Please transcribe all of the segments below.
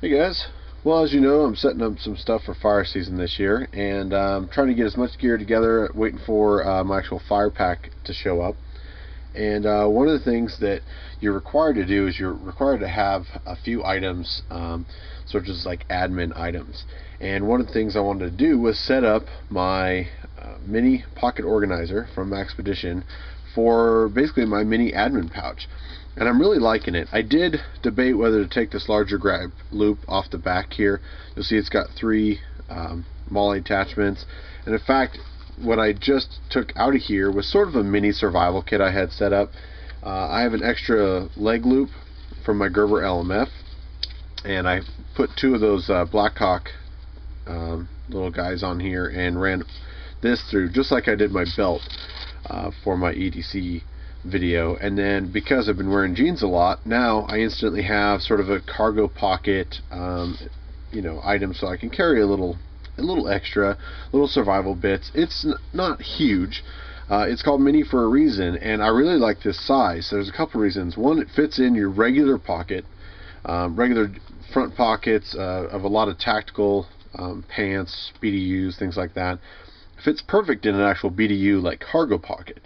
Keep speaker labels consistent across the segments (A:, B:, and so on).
A: Hey guys, well as you know I'm setting up some stuff for fire season this year and trying to get as much gear together, waiting for my actual fire pack to show up. And one of the things that you're required to do is you're required to have a few items, sort of just like admin items. And one of the things I wanted to do was set up my mini pocket organizer from Maxpedition for basically my mini admin pouch. And I'm really liking it. I did debate whether to take this larger grab loop off the back here. You'll see it's got three MOLLE attachments. And in fact, what I just took out of here was sort of a mini survival kit I had set up. I have an extra leg loop from my Gerber LMF, and I put two of those Blackhawk little guys on here and ran this through just like I did my belt for my EDC video. And then because I've been wearing jeans a lot, now I instantly have sort of a cargo pocket item, so I can carry a little extra, little survival bits. It's not huge. It's called mini for a reason, and I really like this size. There's a couple reasons. One, it fits in your regular pocket, regular front pockets of a lot of tactical pants, BDUs, things like that. It fits perfect in an actual BDU like cargo pocket.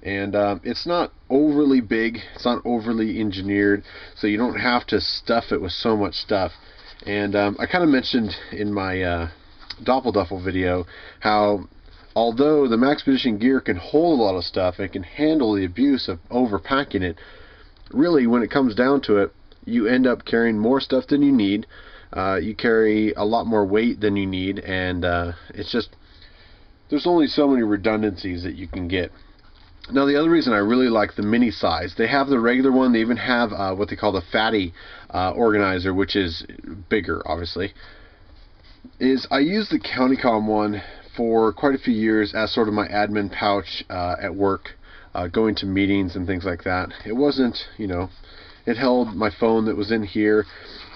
A: And it's not overly big, it's not overly engineered, so you don't have to stuff it with so much stuff. And I kind of mentioned in my Doppelduffel video how although the Maxpedition gear can hold a lot of stuff and can handle the abuse of overpacking it, really when it comes down to it, you end up carrying more stuff than you need. You carry a lot more weight than you need, and it's just, there's only so many redundancies that you can get. Now the other reason I really like the mini size, they have the regular one, they even have what they call the fatty organizer, which is bigger obviously, is I used the CountyCom one for quite a few years as sort of my admin pouch at work, going to meetings and things like that. It wasn't, it held my phone that was in here.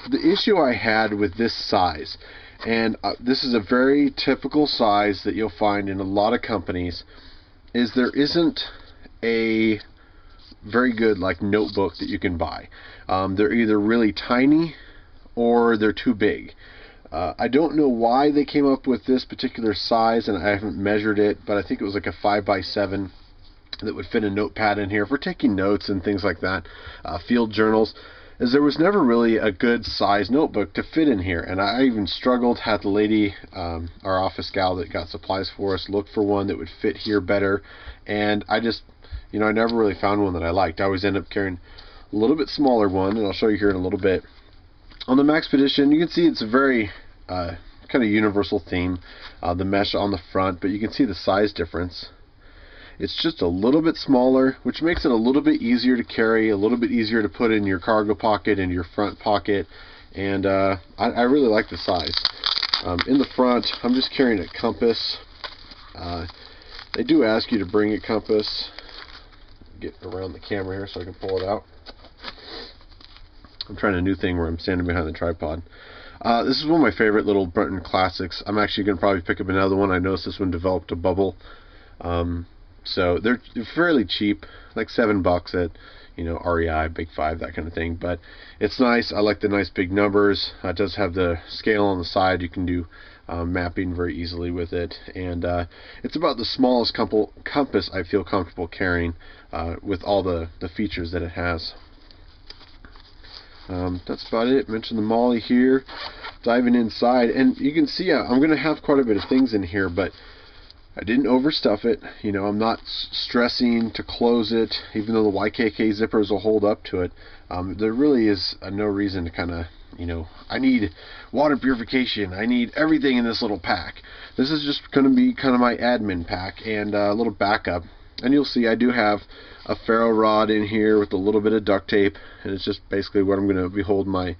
A: The issue I had with this size, and this is a very typical size that you'll find in a lot of companies, is there isn't a very good like notebook that you can buy. They're either really tiny or they're too big. I don't know why they came up with this particular size, and I haven't measured it, but I think it was like a 5x7 that would fit a notepad in here for taking notes and things like that, field journals. As there was never really a good size notebook to fit in here, and I even struggled, had the lady, our office gal that got supplies for us, look for one that would fit here better, and I just, I never really found one that I liked. I always end up carrying a little bit smaller one, and I'll show you here in a little bit. On the Maxpedition, you can see it's a very kind of universal theme, the mesh on the front, but you can see the size difference. It's just a little bit smaller, which makes it a little bit easier to carry, a little bit easier to put in your cargo pocket and your front pocket, and I really like the size. In the front, I'm just carrying a compass. They do ask you to bring a compass. Get around the camera here so I can pull it out. I'm trying a new thing where I'm standing behind the tripod. This is one of my favorite little Brunton classics. I'm actually going to probably pick up another one. I noticed this one developed a bubble. So they're fairly cheap, like $7 at REI, Big 5, that kind of thing. But it's nice. I like the nice big numbers. It does have the scale on the side. You can do mapping very easily with it, and it's about the smallest compass I feel comfortable carrying with all the features that it has. That's about it. Mention the MOLLE here. Diving inside, and you can see I'm going to have quite a bit of things in here, but I didn't overstuff it. I'm not stressing to close it, even though the YKK zippers will hold up to it. There really is no reason to kind of, I need water purification, I need everything in this little pack. This is just going to be kind of my admin pack and a little backup. And you'll see I do have a ferro rod in here with a little bit of duct tape, and it's just basically what I'm going to be holding my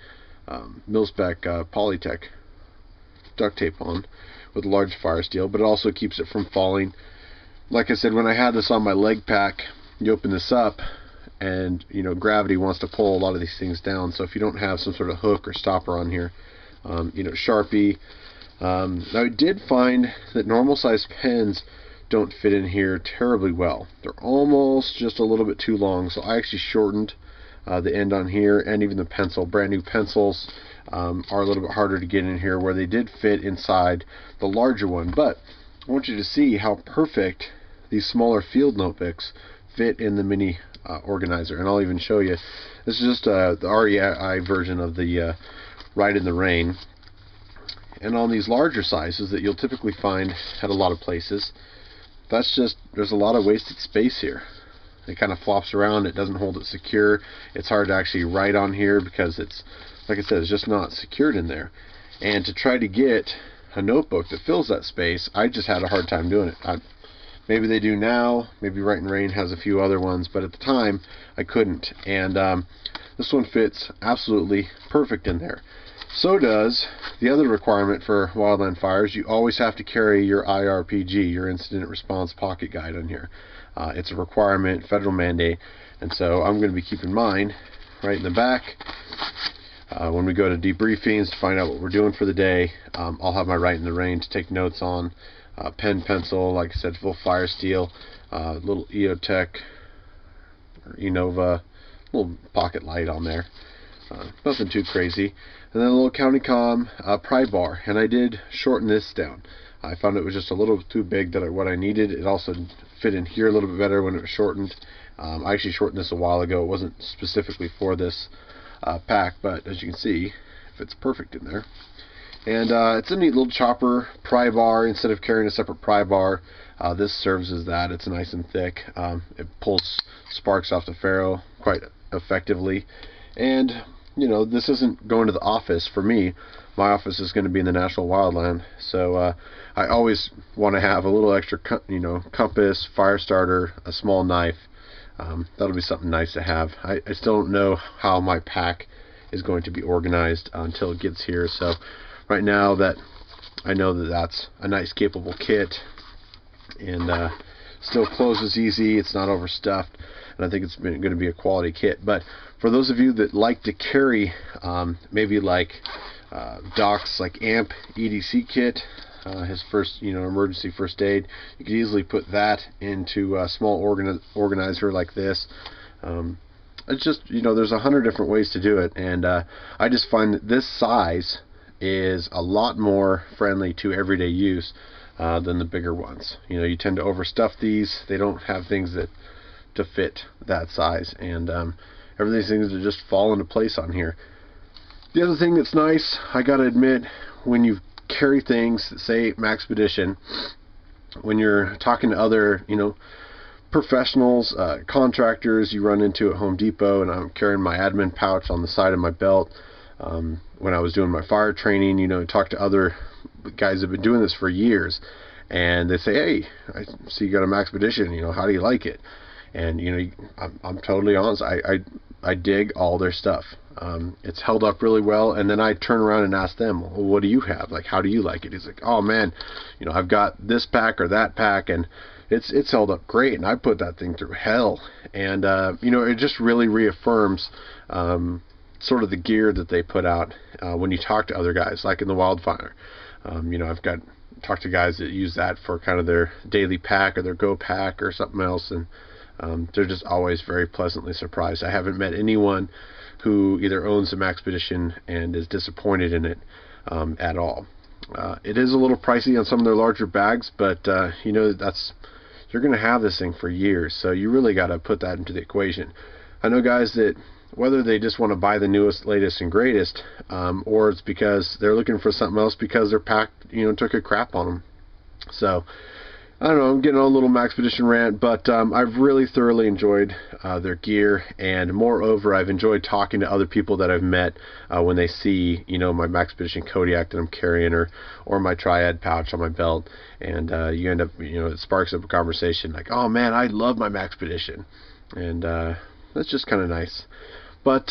A: mil-spec Polytech duct tape on with large fire steel, but it also keeps it from falling. Like I said, when I had this on my leg pack, you open this up and gravity wants to pull a lot of these things down, so if you don't have some sort of hook or stopper on here, Sharpie. Now I did find that normal size pens don't fit in here terribly well. They're almost just a little bit too long, so I actually shortened the end on here, and even the pencil. Brand new pencils are a little bit harder to get in here, where they did fit inside the larger one. But I want you to see how perfect these smaller field notebooks fit in the mini organizer. And I'll even show you. This is just the REI version of the Ride in the Rain. And on these larger sizes that you'll typically find at a lot of places, that's just, there's a lot of wasted space here. It kind of flops around, it doesn't hold it secure. It's hard to actually write on here because it's, like I said, it's just not secured in there. And to try to get a notebook that fills that space, I just had a hard time doing it. Maybe they do now, maybe Ride in the Rain has a few other ones, but at the time I couldn't. And this one fits absolutely perfect in there. So does the other requirement for wildland fires. You always have to carry your IRPG, your Incident Response Pocket Guide, on here. It's a requirement, federal mandate, and so I'm going to be keeping mine right in the back. When we go to debriefings to find out what we're doing for the day, I'll have my Ride in the Rain to take notes on. Pen, pencil, like I said, full fire steel, little EOTech or Enova, little pocket light on there. Nothing too crazy. And then a little CountyCom pry bar, and I did shorten this down. I found it was just a little too big than what I needed. It also fit in here a little bit better when it was shortened. I actually shortened this a while ago. It wasn't specifically for this pack, but as you can see, it fits perfect in there. And it's a neat little chopper pry bar. Instead of carrying a separate pry bar, this serves as that. It's nice and thick. It pulls sparks off the ferro quite effectively. And you know, this isn't going to the office for me. My office is going to be in the National Wildland, so I always want to have a little extra, compass, fire starter, a small knife. That'll be something nice to have. I still don't know how my pack is going to be organized until it gets here. So right now that I know that that's a nice, capable kit, and still closes easy. It's not overstuffed, and I think it's going to be a quality kit. But for those of you that like to carry maybe like Doc's like AMP EDC kit, his first emergency first aid, you could easily put that into a small organizer like this. It's just, there's 100 different ways to do it, and I just find that this size is a lot more friendly to everyday use than the bigger ones. You tend to overstuff these. They don't have things that to fit that size, and everything seems to just fall into place on here. The other thing that's nice, I gotta admit, when you carry things that say Maxpedition, when you're talking to other professionals, contractors you run into at Home Depot, and I'm carrying my admin pouch on the side of my belt. When I was doing my fire training, talk to other guys that have been doing this for years, and they say, hey, I see you got a Maxpedition, how do you like it? And I'm totally honest, I dig all their stuff. It's held up really well. And then I turn around and ask them, well, what do you have? Like, how do you like it? He's like, oh man, I've got this pack or that pack, and it's held up great, and I put that thing through hell. And it just really reaffirms sort of the gear that they put out when you talk to other guys, like in the wildfire. I've talked to guys that use that for kind of their daily pack or their go pack or something else, and they're just always very pleasantly surprised. I haven't met anyone who either owns a Maxpedition and is disappointed in it at all. It is a little pricey on some of their larger bags, but you're going to have this thing for years, so you really got to put that into the equation. I know guys that, whether they just want to buy the newest, latest, and greatest, or it's because they're looking for something else because their pack took a crap on them. So I don't know, I'm getting on a little Maxpedition rant, but I've really thoroughly enjoyed their gear, and moreover, I've enjoyed talking to other people that I've met when they see, my Maxpedition Kodiak that I'm carrying, or my Triad pouch on my belt, and you end up, it sparks up a conversation like, oh man, I love my Maxpedition, and that's just kind of nice. But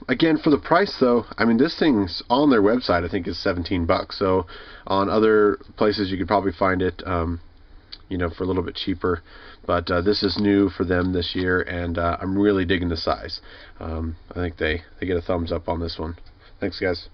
A: again, for the price though, I mean, this thing's on their website, I think is $17. So on other places you could probably find it for a little bit cheaper, but this is new for them this year, and I'm really digging the size. I think they get a thumbs up on this one. Thanks guys.